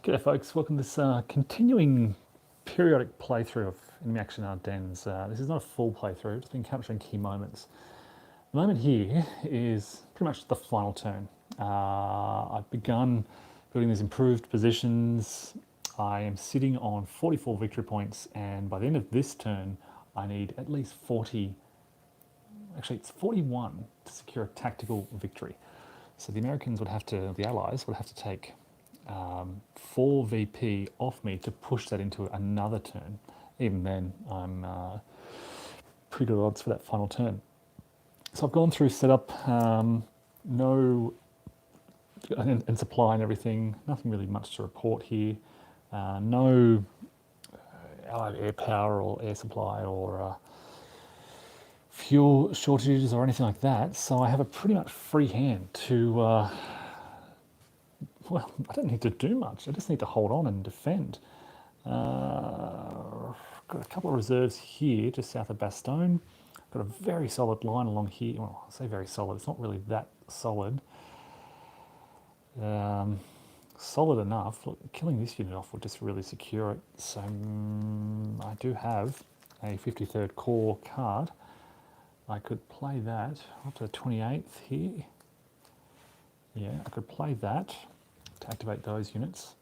G'day folks, welcome to this continuing periodic playthrough of Enemy Action Ardennes. This is not a full playthrough, just been capturing key moments. The moment here is pretty much the final turn. I've begun building these improved positions. I am sitting on 44 victory points, and by the end of this turn I need at least 40, actually it's 41 to secure a tactical victory. So the Americans would have to, the Allies would have to take 4 VP off me to push that into another turn. Even then, I'm pretty good odds for that final turn. So I've gone through setup, and supply and everything. Nothing really much to report here. No Allied air power or air supply or fuel shortages or anything like that. So I have a pretty much free hand to well, I don't need to do much. I just need to hold on and defend. Got a couple of reserves here, just south of Bastogne. Got a very solid line along here. Well, I say very solid. It's not really that solid. Solid enough. Look, killing this unit off will just really secure it. So I do have a 53rd Corps card. I could play that up to the 28th here. Yeah, I could play that to activate those units,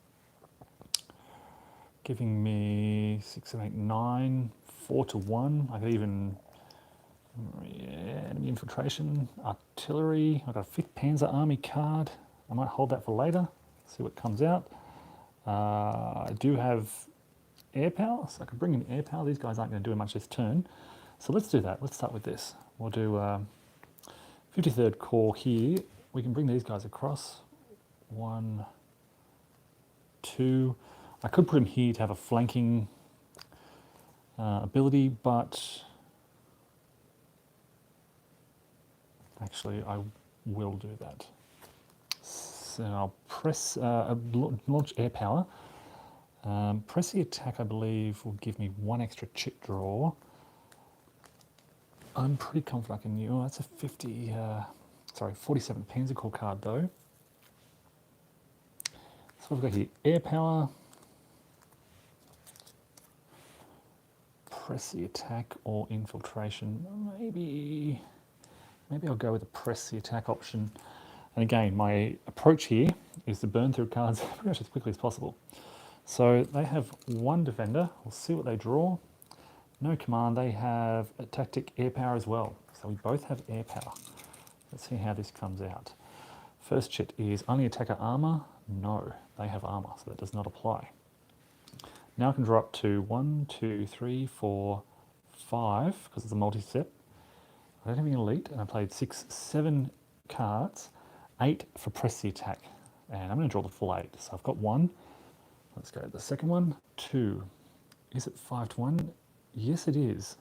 giving me 6, 7, 8, 9, 4 to 1. I could even, enemy infiltration, artillery. I've got a 5th Panzer Army card. I might hold that for later, see what comes out. I do have air power, so I could bring in air power. These guys aren't going to do much this turn. So let's do that. Let's start with this. We'll do 53rd Corps here. We can bring these guys across. 1, 2. I could put him here to have a flanking ability, but actually I will do that. So I'll press, launch air power. Press the attack, I believe, will give me 1 extra chip draw. I'm pretty confident I can use, oh, that's a 47 Panzer Corps card though. So we've got here air power, press the attack or infiltration. Maybe I'll go with the press the attack option. And again, my approach here is to burn through cards pretty much as quickly as possible. So they have 1 defender. We'll see what they draw. No command. They have a tactic air power as well. So we both have air power. Let's see how this comes out. First chit is only attacker armor. No, they have armor, so that does not apply. Now I can draw up to 1, 2, 3, 4, 5, because it's a multi-step. I don't have any elite, and I played 6, 7 cards, 8 for press the attack. And I'm going to draw the full 8. So I've got 1. Let's go to the second one. 2. Is it 5 to 1? Yes, it is.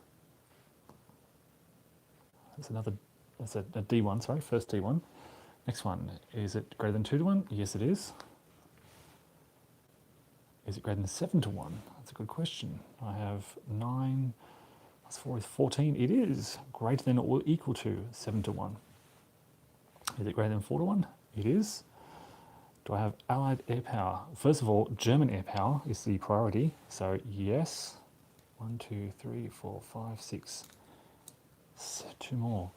That's another, that's a D1, sorry, first D1. Next one, is it greater than 2 to 1? Yes, it is. Is it greater than 7 to 1? That's a good question. I have 9 plus 4 is 14. It is greater than or equal to 7 to 1. Is it greater than 4 to 1? It is. Do I have Allied air power? First of all, German air power is the priority. So yes. 1, 2, 3, 4, 5, 6. 2 more.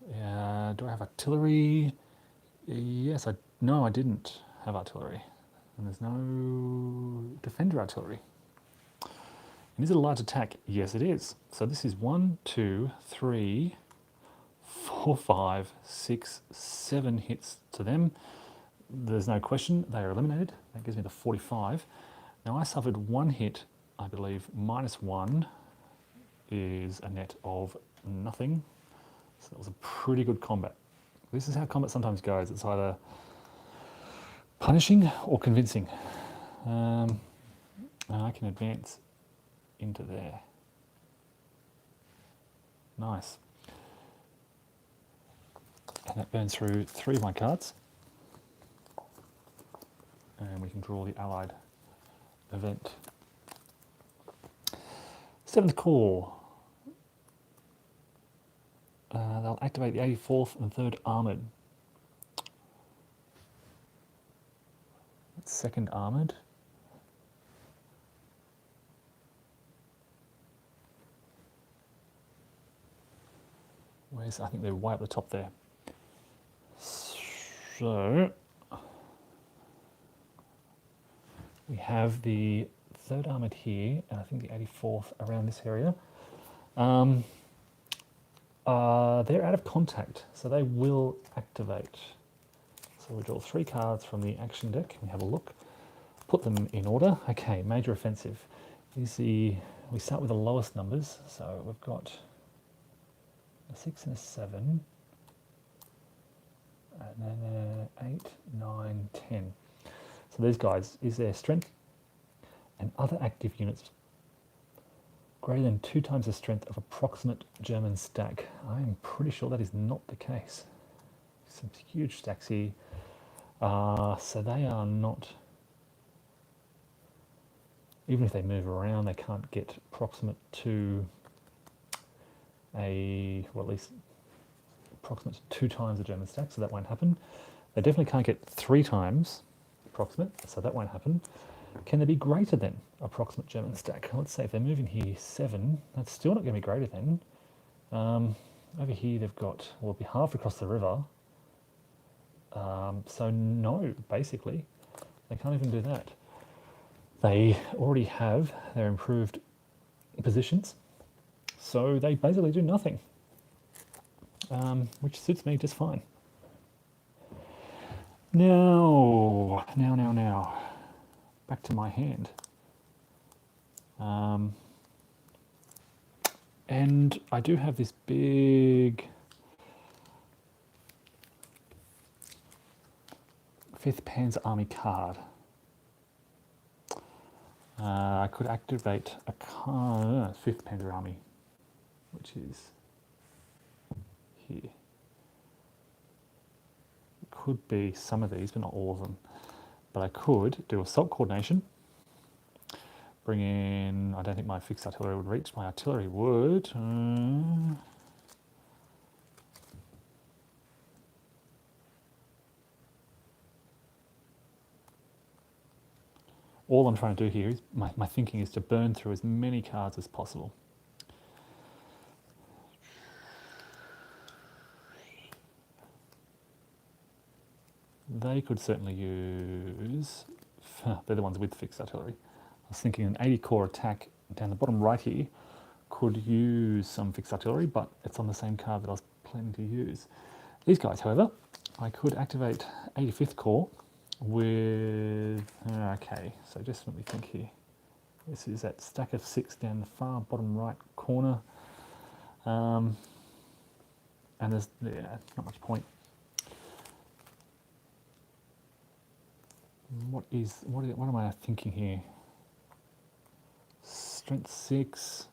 Do I have artillery? Yes, no, I didn't have artillery. And there's no defender artillery. And is it a large attack? Yes, it is. So this is 1, 2, 3, 4, 5, 6, 7 hits to them. There's no question, they are eliminated. That gives me the 45. Now I suffered 1 hit, I believe, -1 is a net of nothing. So that was a pretty good combat. This is how combat sometimes goes. It's either punishing or convincing. And I can advance into there. Nice. And that burns through 3 of my cards. And we can draw the Allied event. 7th Corps. They'll activate the 84th and 3rd Armoured. That's 2nd Armoured. Where's, I think they're way up the top there. So we have the 3rd Armoured here, and I think the 84th around this area. They're out of contact, so they will activate. So we draw 3 cards from the action deck, and we have a look. Put them in order. Okay, major offensive. We start with the lowest numbers, so we've got a 6 and a 7, and then 8, 9, 10. So these guys, is their strength and other active units greater than 2 times the strength of approximate German stack? I am pretty sure that is not the case. Some huge stacks here. So they are not, even if they move around, they can't get approximate to well, at least approximate to 2 times the German stack, so that won't happen. They definitely can't get 3 times approximate, so that won't happen. Can they be greater than approximate German stack? Let's say if they're moving here 7, that's still not going to be greater than. Over here they've got, well, it'll be half across the river. So no, basically, they can't even do that. They already have their improved positions, so they basically do nothing, which suits me just fine. Now, back to my hand. And I do have this big 5th Panzer Army card. I could activate a card, 5th Panzer Army, which is here. It could be some of these, but not all of them. But I could do assault coordination, bring in, I don't think my fixed artillery would reach, my artillery would. All I'm trying to do here is, my thinking is to burn through as many cards as possible. They could certainly use, they're the ones with fixed artillery. I was thinking an 80 core attack down the bottom right here could use some fixed artillery, but it's on the same card that I was planning to use. These guys, however, I could activate 85th core with, okay, so just let me think here. This is that stack of 6 down the far bottom right corner. And there's not much point. What am I thinking here? Strength 6.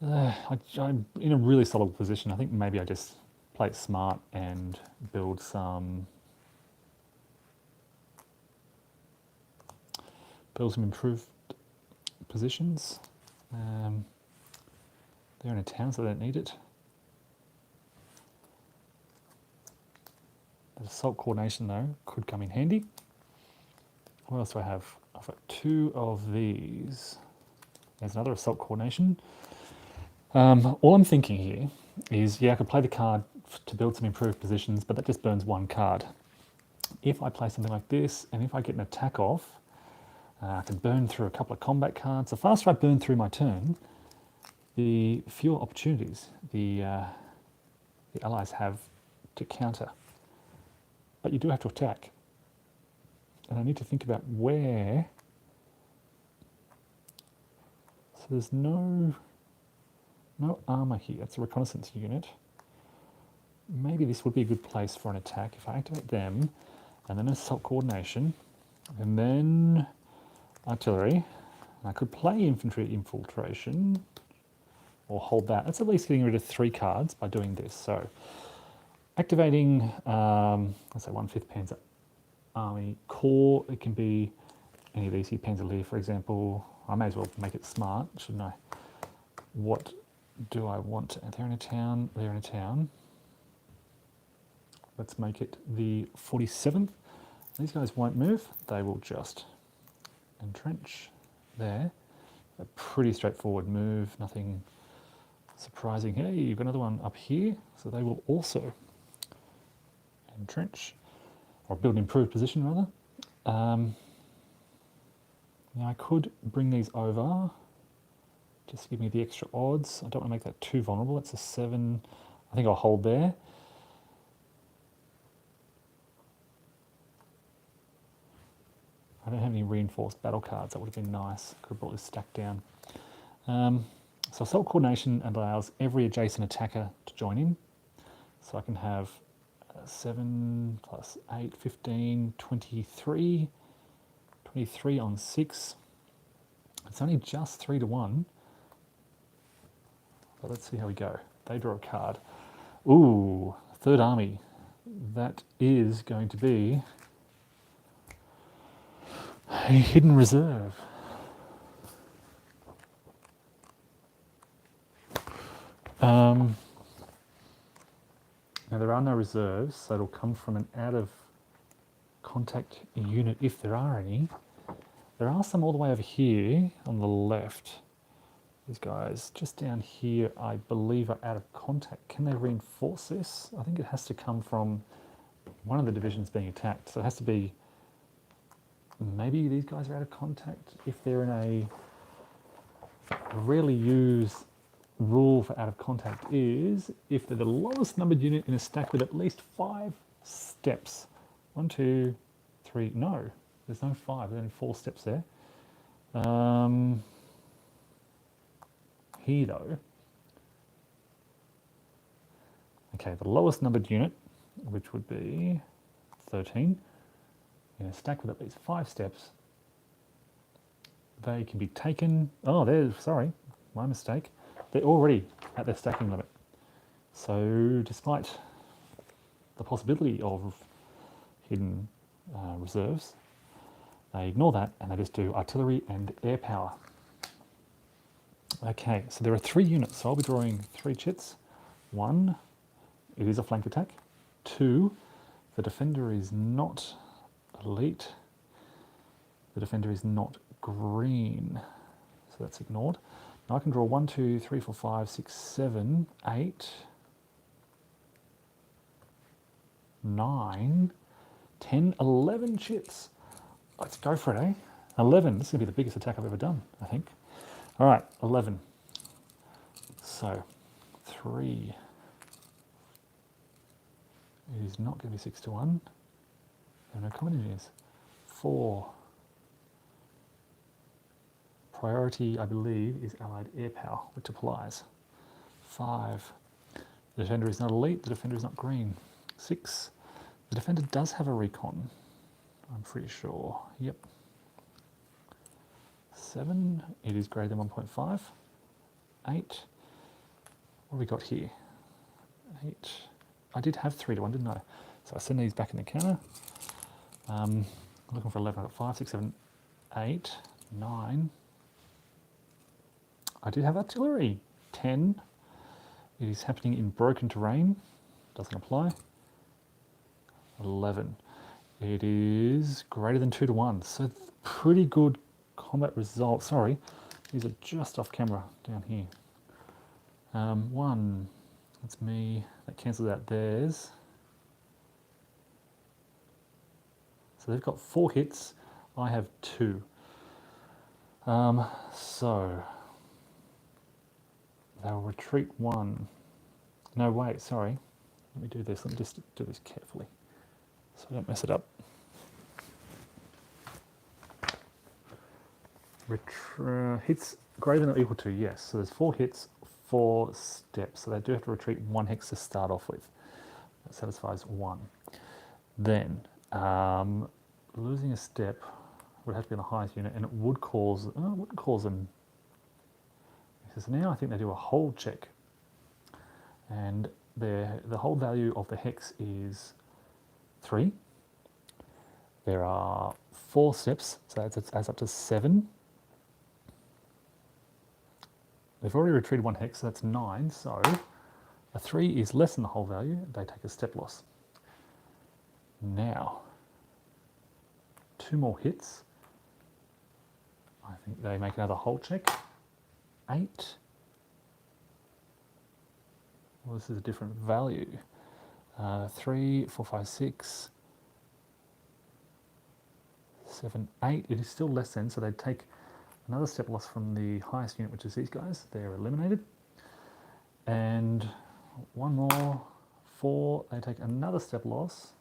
I'm in a really solid position. I think maybe I just play it smart and build some improved positions. They're in a town, so they don't need it. The assault coordination, though, could come in handy. What else do I have? I've got 2 of these. There's another assault coordination. All I'm thinking here is, yeah, I could play the card to build some improved positions, but that just burns 1 card. If I play something like this, and if I get an attack off, I can burn through a couple of combat cards. The faster I burn through my turn, the fewer opportunities the allies have to counter. But you do have to attack. And I need to think about where. So there's no armour here. It's a reconnaissance unit. Maybe this would be a good place for an attack. If I activate them, and then assault coordination, and then artillery. I could play infantry infiltration, or hold that. That's at least getting rid of 3 cards by doing this. So activating, let's say 1/5 Panzer Army Corps. It can be any of these here, Panzer-Lehr, for example. I may as well make it smart, shouldn't I? What do I want? They're in a town, they're in a town. Let's make it the 47th. These guys won't move, they will just entrench there. A pretty straightforward move, nothing Surprising. Hey, you've got another one up here, so they will also entrench, or build an improved position rather. Now I could bring these over, just to give me the extra odds. I don't want to make that too vulnerable. It's a 7. I think I'll hold there. I don't have any reinforced battle cards. That would have been nice. Could have brought this stack down. So assault coordination allows every adjacent attacker to join in. So I can have 7 plus 8, 15, 23. 23 on 6. It's only just 3 to 1. But let's see how we go. They draw a card. Ooh, third army. That is going to be a hidden reserve. Now there are no reserves, so it'll come from an out of contact unit if there are any. There are some all the way over here on the left. These guys just down here, I believe, are out of contact. Can they reinforce this? I think it has to come from one of the divisions being attacked. So it has to be, maybe these guys are out of contact if they're in a rarely used rule for out of contact is if they're the lowest numbered unit in a stack with at least 5 steps. 1, 2, 3, no, there's no 5, there's only 4 steps there. Here though, okay, the lowest numbered unit, which would be 13, in a stack with at least 5 steps, they can be taken, oh, there's, sorry, my mistake. They're already at their stacking limit. So despite the possibility of hidden reserves, they ignore that and they just do artillery and air power. Okay, so there are 3 units, so I'll be drawing 3 chits. 1, it is a flank attack. 2, the defender is not elite. The defender is not green, so that's ignored. Now I can draw 1, 2, 3, 4, 5, 6, 7, 8, 9, 10, 11 chits. Let's go for it, eh? 11, this is going to be the biggest attack I've ever done, I think. All right, 11. So, 3. It is not going to be 6 to 1. There are no common engineers. 4. Priority, I believe, is allied air power, which applies. 5. The defender is not elite, the defender is not green. 6. The defender does have a recon, I'm pretty sure. Yep. 7. It is greater than 1.5. 8. What have we got here? 8. I did have 3 to 1, didn't I? So I send these back in the counter. I'm looking for 11. I've got 5, 6, 7, 8, 9. I did have artillery. 10. It is happening in broken terrain. Doesn't apply. 11. It is greater than 2 to 1. So pretty good combat result. Sorry, these are just off camera down here. 1. That's me. That cancels out theirs. So they've got 4 hits. I have 2. So they'll retreat 1. No, wait, sorry. Let me do this. Let me just do this carefully so I don't mess it up. Hits greater than or equal to, yes. So there's 4 hits, 4 steps. So they do have to retreat 1 hex to start off with. That satisfies 1. Then losing a step would have to be on the highest unit, and it would cause, it wouldn't cause them. So now I think they do a hold check, and the hold value of the hex is 3. There are 4 steps, so it adds up to 7. They've already retreated 1 hex, so that's 9. So a 3 is less than the hold value. They take a step loss. Now, 2 more hits. I think they make another hold check. 8. Well, this is a different value. 3, 4, 5, 6, 7, 8. It is still less than, so they'd take another step loss from the highest unit, which is these guys. They're eliminated. And one more, 4. They take another step loss.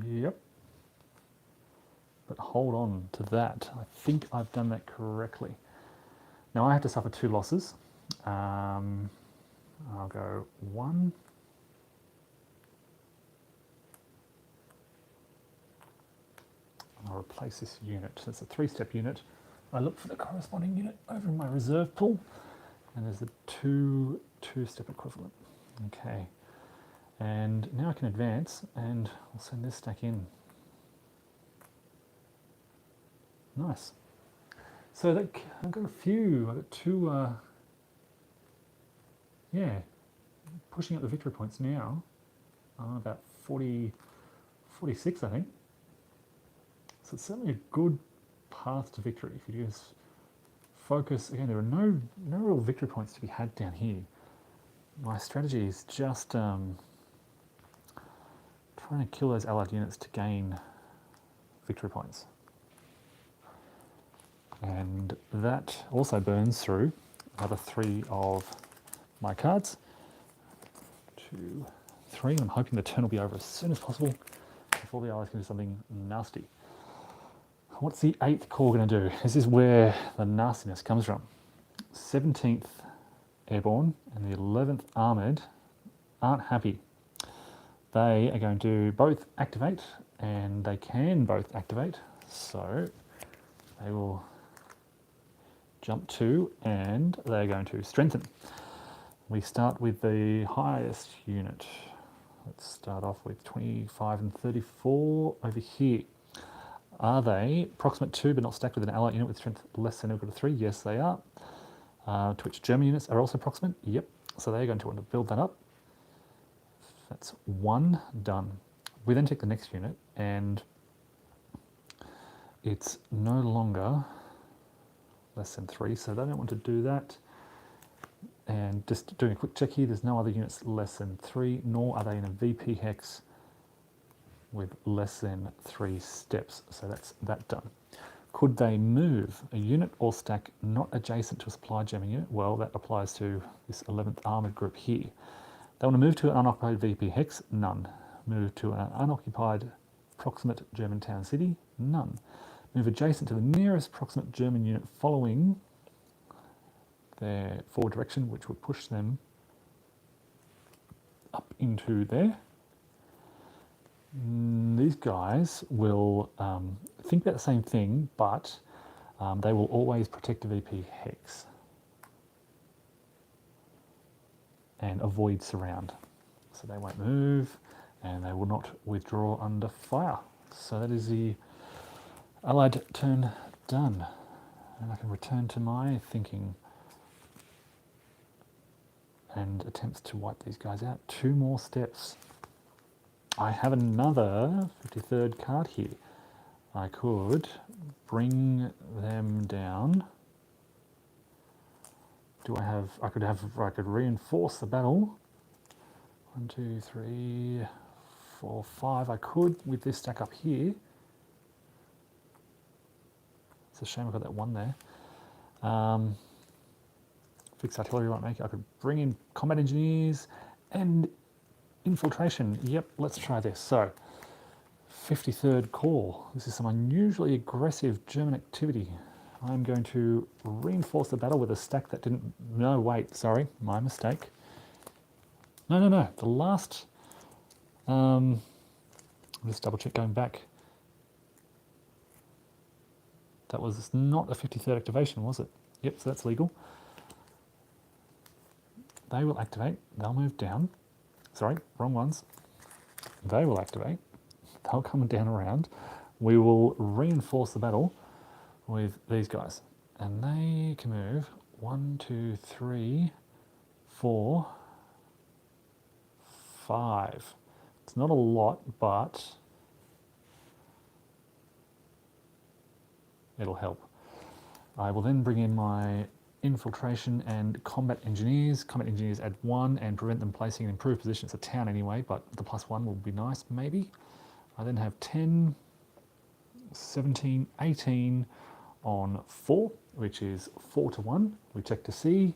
Yep. But hold on to that. I think I've done that correctly. Now I have to suffer 2 losses. I'll go 1. I'll replace this unit. So it's a 3-step unit. I look for the corresponding unit over in my reserve pool, and there's a 2-step equivalent. Okay. And now I can advance, and I'll send this stack in. Nice. So that, I've got a few. I've got 2. Yeah, pushing up the victory points now. About 46, I think. So it's certainly a good path to victory if you just focus. Again, there are no real victory points to be had down here. My strategy is just trying to kill those allied units to gain victory points. And that also burns through another 3 of my cards. 2, 3. I'm hoping the turn will be over as soon as possible before the allies can do something nasty. What's the 8th Corps going to do? This is where the nastiness comes from. 17th Airborne and the 11th Armoured aren't happy. They are going to both activate, and they can both activate, so they will jump 2 and they're going to strengthen. We start with the highest unit. Let's start off with 25 and 34 over here. Are they proximate 2 but not stacked with an allied unit with strength less than or equal to 3? Yes, they are. To which German units are also proximate? Yep. So they're going to want to build that up. That's 1 done. We then take the next unit, and it's no longer less than 3, so they don't want to do that. And just doing a quick check here, there's no other units less than 3, nor are they in a VP hex with less than 3 steps. So that's that done. Could they move a unit or stack not adjacent to a supply German unit? Well, that applies to this 11th Armoured group here. They want to move to an unoccupied VP hex? None. Move to an unoccupied proximate German town city? None. Move adjacent to the nearest proximate German unit following their forward direction, which would push them up into there. These guys will think about the same thing, but they will always protect a VP hex and avoid surround. So they won't move, and they will not withdraw under fire. So that is the Allied turn done. And I can return to my thinking and attempts to wipe these guys out. 2 more steps. I have another 53rd card here. I could bring them down. I could reinforce the battle. 1, 2, 3, 4, 5. I could with this stack up here. It's a shame I got that 1 there. Fixed artillery won't make it. I could bring in combat engineers and infiltration. Yep, let's try this. So, 53rd Corps. This is some unusually aggressive German activity. I'm going to reinforce the battle with a stack that didn't... No, wait, sorry, my mistake. No. The last... I'll just double check going back. That was not a 53rd activation, was it? Yep, so that's legal. They will activate. They'll move down. Sorry, wrong ones. They will activate. They'll come down around. We will reinforce the battle with these guys. And they can move 1, 2, 3, 4, 5. It's not a lot, but it'll help. I will then bring in my infiltration and combat engineers. Combat engineers add 1 and prevent them placing an improved position. It's a town anyway, but the +1 will be nice, maybe. I then have 10, 17, 18 on 4, which is 4 to 1. We check to see.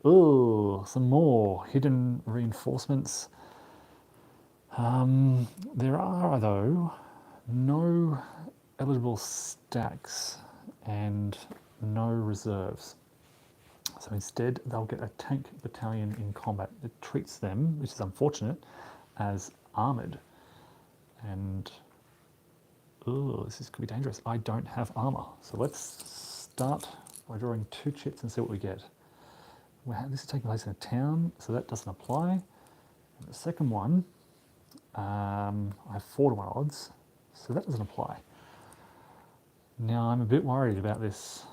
Oh, some more hidden reinforcements. There are, though, no eligible stacks and no reserves. So instead, they'll get a tank battalion in combat that treats them, which is unfortunate, as armoured. And, oh, could be dangerous. I don't have armour. So let's start by drawing 2 chits and see what we get. This is taking place in a town, so that doesn't apply. And the second one, I have 4 to 1 odds, so that doesn't apply. Now I'm a bit worried about this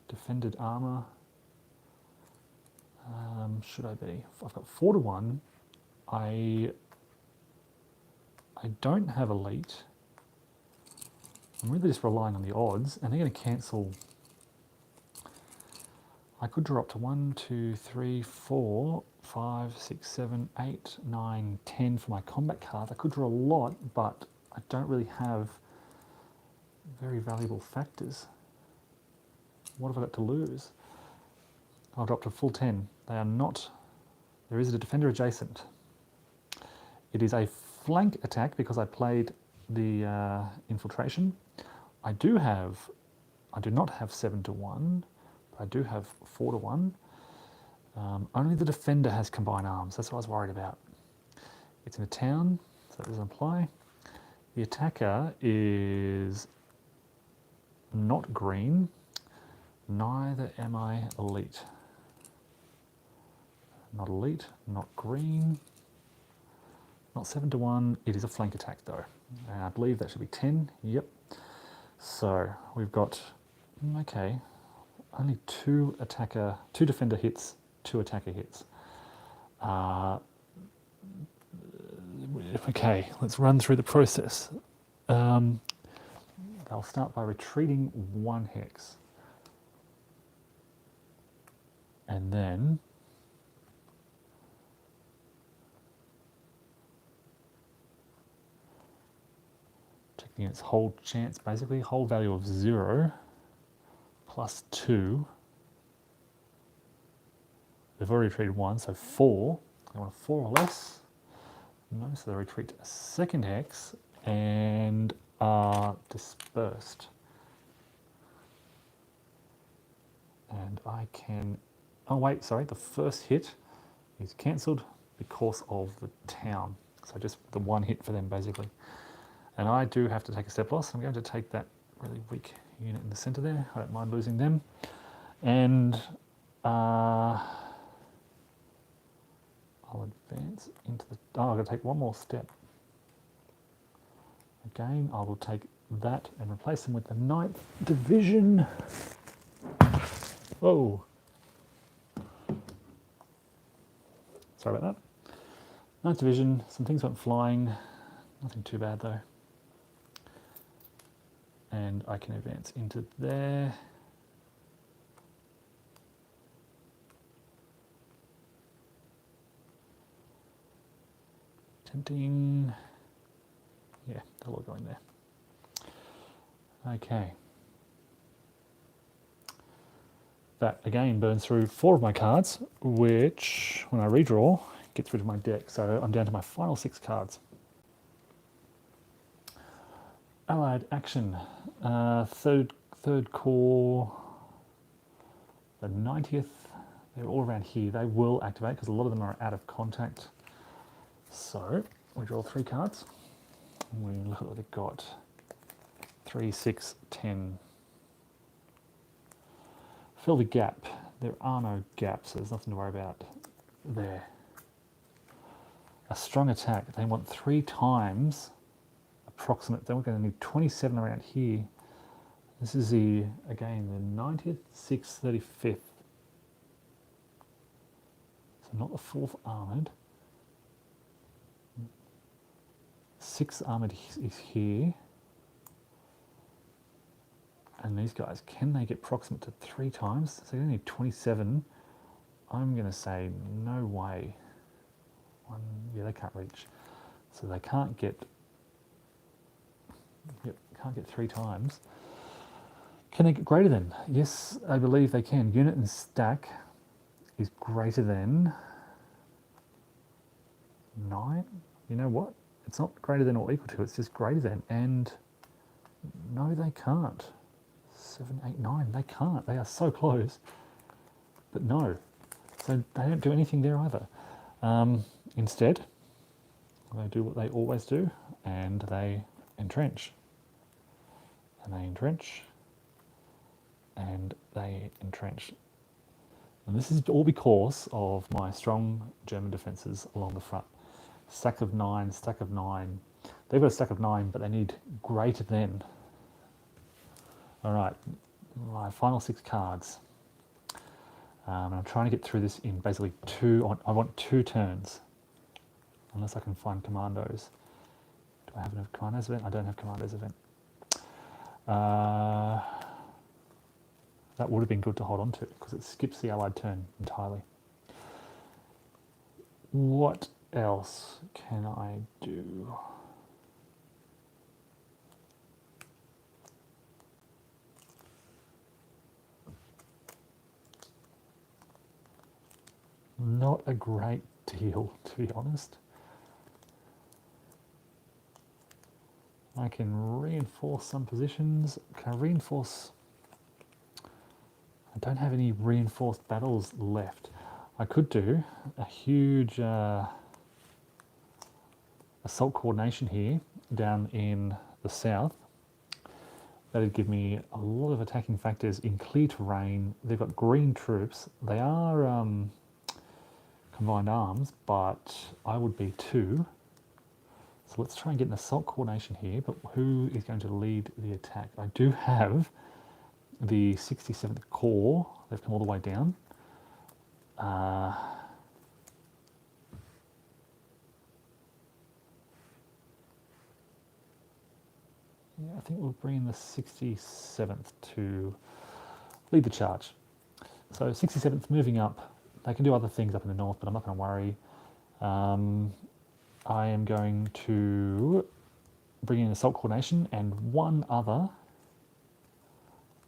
defended armour. Should I be? I've got 4 to 1. I don't have elite. I'm really just relying on the odds, and they're going to cancel. I could draw up to 1, 2, 3, 4, 5, 6, 7, 8, 9, 10 for my combat card. I could draw a lot, but I don't really have very valuable factors. What have I got to lose? I'll drop to full 10. They are not. There is a defender adjacent. It is a flank attack because I played the infiltration. I do not have 7 to 1. I do have 4 to 1. Only the defender has combined arms. That's what I was worried about. It's in a town, so that doesn't apply. The attacker is not green. Neither am I elite. Not elite, not green. Not 7 to 1. It is a flank attack though. And I believe that should be 10. Yep. So we've got, okay, only 2 defender hits, 2 attacker hits. Okay, let's run through the process. They'll start by retreating 1 hex. And then checking its hold chance, basically, hold value of 0 plus 2. They've already retreated 1, so 4. They want a 4 or less. No, so they retreat a 2nd hex and are dispersed. And I can, oh wait, sorry, the first hit is cancelled because of the town. So just the 1 hit for them, basically. And I do have to take a step loss. I'm going to take that really weak unit in the centre there. I don't mind losing them. And I'll advance into the, oh, I've got to take 1 more step. Again, I will take that and replace them with the 9th Division. Whoa. Sorry about that. 9th Division, some things went flying. Nothing too bad though. And I can advance into there. Tempting. Yeah, they'll all go in there. Okay. That again burns through 4 of my cards, which when I redraw gets rid of my deck. So I'm down to my final 6 cards. Allied action, third corps, the 90th. They're all around here. They will activate because a lot of them are out of contact. So we draw 3 cards. We look at what they've got. 3, 6, 10. Fill the gap. There are no gaps, so there's nothing to worry about there. A strong attack. They want 3 times approximate. Then we're going to need 27 around here. This is the, again, the 90th, 6th, 35th. So not the 4th armoured. 6th armoured is here. And these guys, can they get proximate to 3 times? So they need 27. I'm going to say no way. Yeah, they can't reach. So they can't get, can't get 3 times. Can they get greater than? Yes, I believe they can. Unit and stack is greater than 9. You know what? It's not greater than or equal to, it's just greater than. And no, they can't. 7, 8, 9, they can't. They are so close. But no. So they don't do anything there either. Instead, they do what they always do, and they entrench. And they entrench. And they entrench. And this is all because of my strong German defences along the front. Stack of 9, stack of 9. They've got a stack of 9, but they need greater than. All right, my final 6 cards. And I'm trying to get through this in basically 2. I want 2 turns, unless I can find commandos. Do I have enough commandos event? I don't have commandos event. That would have been good to hold on to because it skips the allied turn entirely. What else can I do? Not a great deal, to be honest. I can reinforce some positions. Can I reinforce? I don't have any reinforced battles left. I could do a huge assault coordination here down in the south. That'd give me a lot of attacking factors in clear terrain. They've got green troops. They are combined arms, but I would be 2. So let's try and get an assault coordination here, but who is going to lead the attack? I do have the 67th Corps. They've come all the way down. Yeah, I think we'll bring in the 67th to lead the charge. So 67th moving up. They can do other things up in the north, but I'm not going to worry. I am going to bring in assault coordination and one other.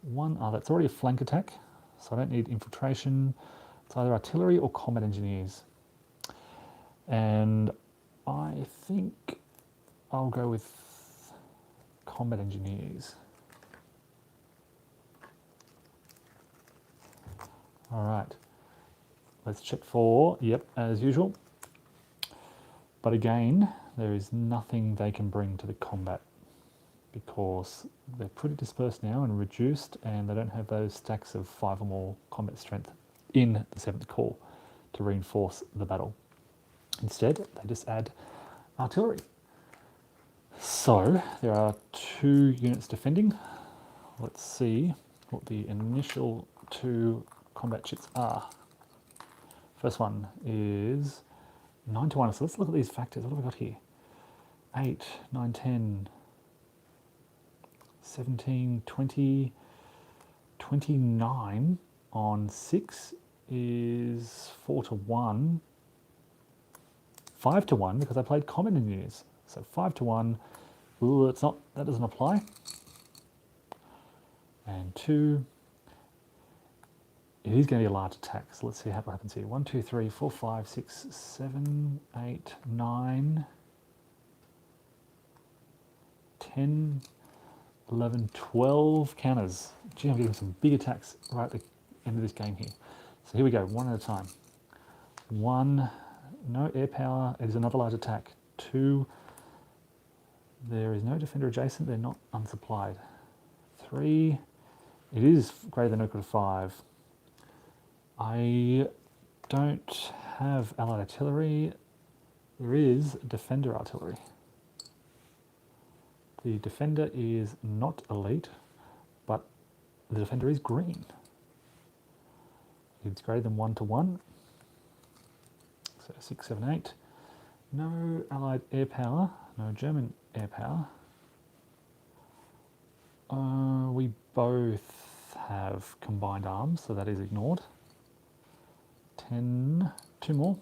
It's already a flank attack, so I don't need infiltration. It's either artillery or combat engineers. And I think I'll go with combat engineers. All right, let's check for, yep, as usual. But again, there is nothing they can bring to the combat because they're pretty dispersed now and reduced, and they don't have those stacks of 5 or more combat strength in the 7th Corps to reinforce the battle. Instead, they just add artillery. So there are 2 units defending. Let's see what the initial 2 combat chits are. First one is 9 to 1. So let's look at these factors. What have we got here? 8, 9, 10, 17, 20, 29 on 6 is 4 to 1. 5 to 1 because I played combat engineers. So 5 to 1. Ooh, it's not, that doesn't apply. And 2. It is going to be a large attack, so let's see what happens here. 1, 2, 3, 4, 5, 6, 7, 8, 9, 10, 11, 12 counters. Gee, I'm getting some big attacks right at the end of this game here. So here we go, one at a time. 1, no air power, it is another large attack. 2, there is no defender adjacent, they're not unsupplied. 3, it is greater than or equal to 5. I don't have allied artillery. There is defender artillery. The defender is not elite, but the defender is green. It's greater than 1 to 1. So 6, 7, 8. No allied air power, no German air power. We both have combined arms, so that is ignored. 10, 2 more.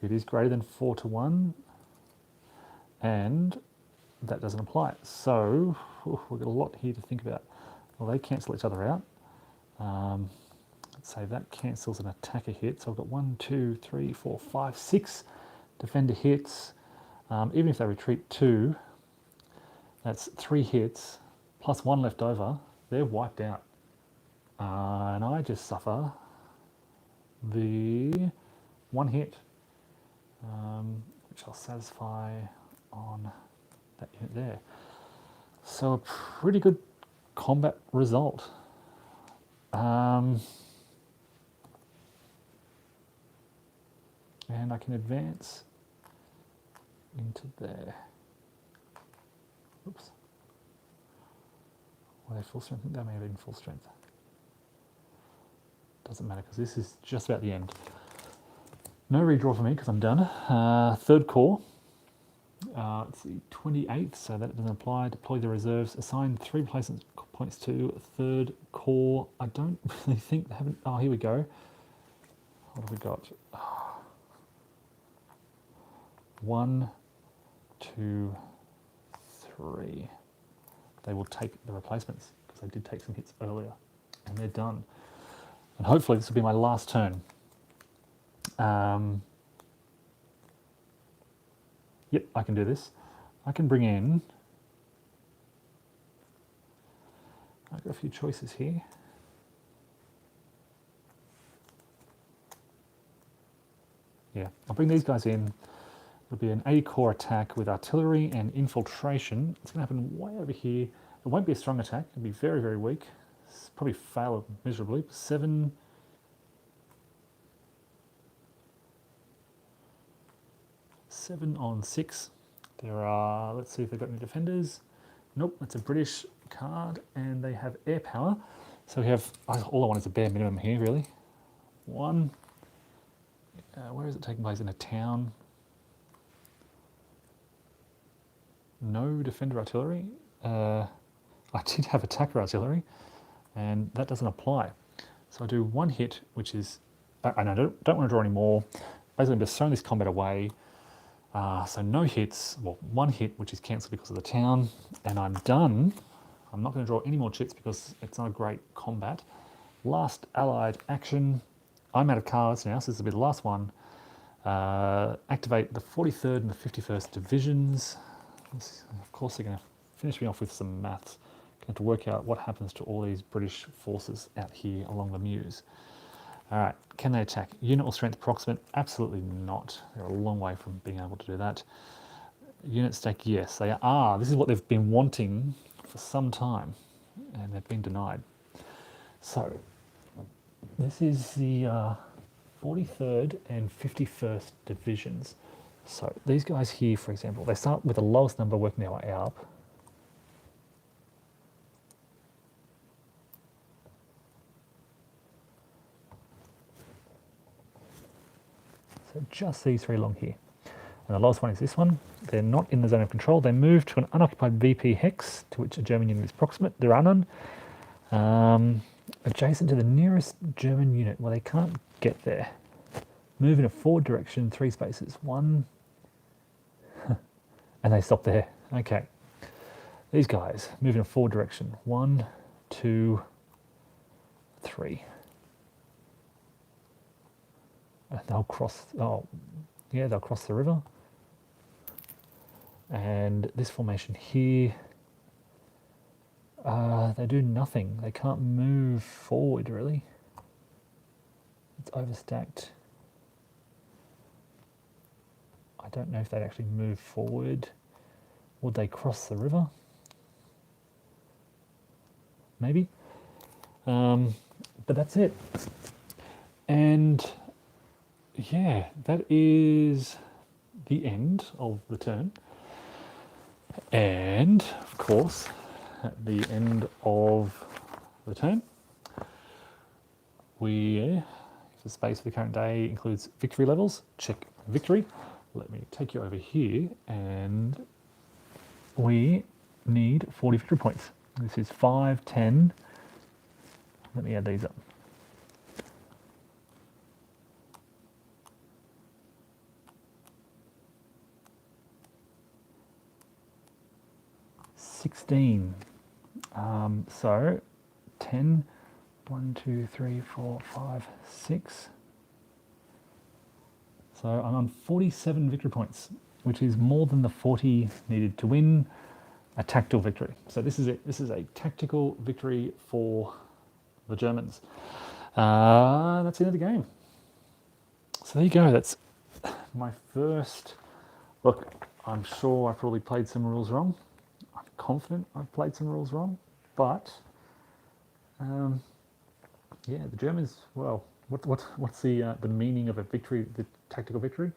It is greater than 4 to 1, and that doesn't apply. So we've got a lot here to think about. Well, they cancel each other out. Let's say that cancels an attacker hit. So I've got 1, 2, 3, 4, 5, 6 defender hits. Even if they retreat 2, that's 3 hits plus 1 left over. They're wiped out. And I just suffer the 1 hit, which I'll satisfy on that unit there. So a pretty good combat result. And I can advance into there. Oops. Were they full strength? I think they may have been full strength. Doesn't matter because this is just about the end. No redraw for me because I'm done. Third core. It's the 28th, so that doesn't apply. Deploy the reserves. Assign 3 replacement points to third core. I don't really think they haven't. Oh, here we go. What have we got? 1, 2, 3. They will take the replacements because they did take some hits earlier, and they're done. And hopefully this will be my last turn. Yep, I can do this. I can bring in... I've got a few choices here. Yeah, I'll bring these guys in. It'll be an 80 core attack with artillery and infiltration. It's going to happen way over here. It won't be a strong attack. It'll be very, very weak. It's probably fail miserably. 7... on 6. There are, let's see if they've got any defenders. Nope, that's a British card, and they have air power. So we have, all I want is a bare minimum here, really. 1. Where is it taking place? In a town. No defender artillery. I did have attacker artillery, and that doesn't apply. So I do 1 hit, which is, and I don't want to draw any more. Basically, I'm just throwing this combat away. So no hits, well, 1 hit, which is cancelled because of the town, and I'm done. I'm not going to draw any more chits because it's not a great combat. Last allied action. I'm out of cards now, so this will be the last one. Activate the 43rd and the 51st divisions. Of course, they're going to finish me off with some maths. Going to have to work out what happens to all these British forces out here along the Meuse. All right, can they attack? Unit or strength approximate? Absolutely not. They're a long way from being able to do that. Unit stake, yes, they are. This is what they've been wanting for some time, and they've been denied. So, this is the 43rd and 51st divisions. So, these guys here, for example, they start with the lowest number working their way up. So just these 3 along here. And the last one is this one. They're not in the zone of control. They move to an unoccupied VP hex to which a German unit is proximate. They're unknown. Adjacent to the nearest German unit. Well, they can't get there. Move in a forward direction, 3 spaces. 1. And they stop there. Okay. These guys move in a forward direction. 1, 2, 3. They'll cross, they'll cross the river. And this formation here, they do nothing. They can't move forward, really. It's overstacked. I don't know if they'd actually move forward. Would they cross the river? Maybe. But that's it. And yeah, that is the end of the turn. And, of course, at the end of the turn, the space for the current day includes victory levels. Check victory. Let me take you over here, and we need 40 victory points. This is 5, 10. Let me add these up. 16. So 10, 1, 2, 3, 4, 5, 6. So I'm on 47 victory points, which is more than the 40 needed to win a tactical victory. So this is it. This is a tactical victory for the Germans. That's the end of the game. So there you go. That's my first. Look, I'm sure I probably played some rules wrong. I'm confident I've played some rules wrong, but yeah, the Germans. Well, what's the meaning of a victory? The tactical victory.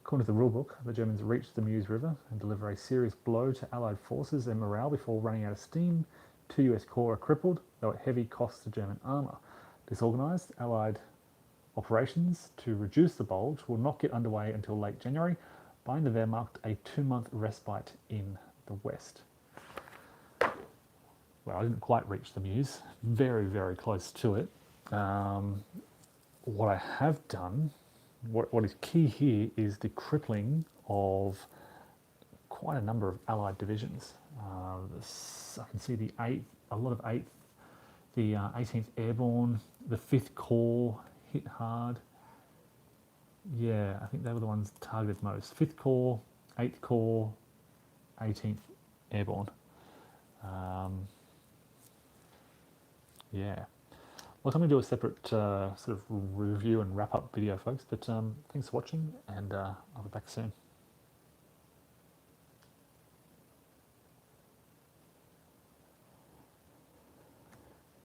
According to the rulebook, the Germans reach the Meuse River and deliver a serious blow to Allied forces and morale before running out of steam. 2 US corps are crippled, though at heavy cost to German armour. Disorganised Allied operations to reduce the bulge will not get underway until late January, buying the Wehrmacht a 2-month respite in the west. Well, I didn't quite reach the Meuse, very, very close to it. What I have done, what is key here is the crippling of quite a number of Allied divisions. I can see a lot of 8th, the 18th Airborne, the 5th Corps hit hard. Yeah, I think they were the ones targeted most. 5th Corps, 8th Corps, 18th Airborne. Yeah. Look, I'm going to do a separate sort of review and wrap up video, folks, but thanks for watching, and I'll be back soon.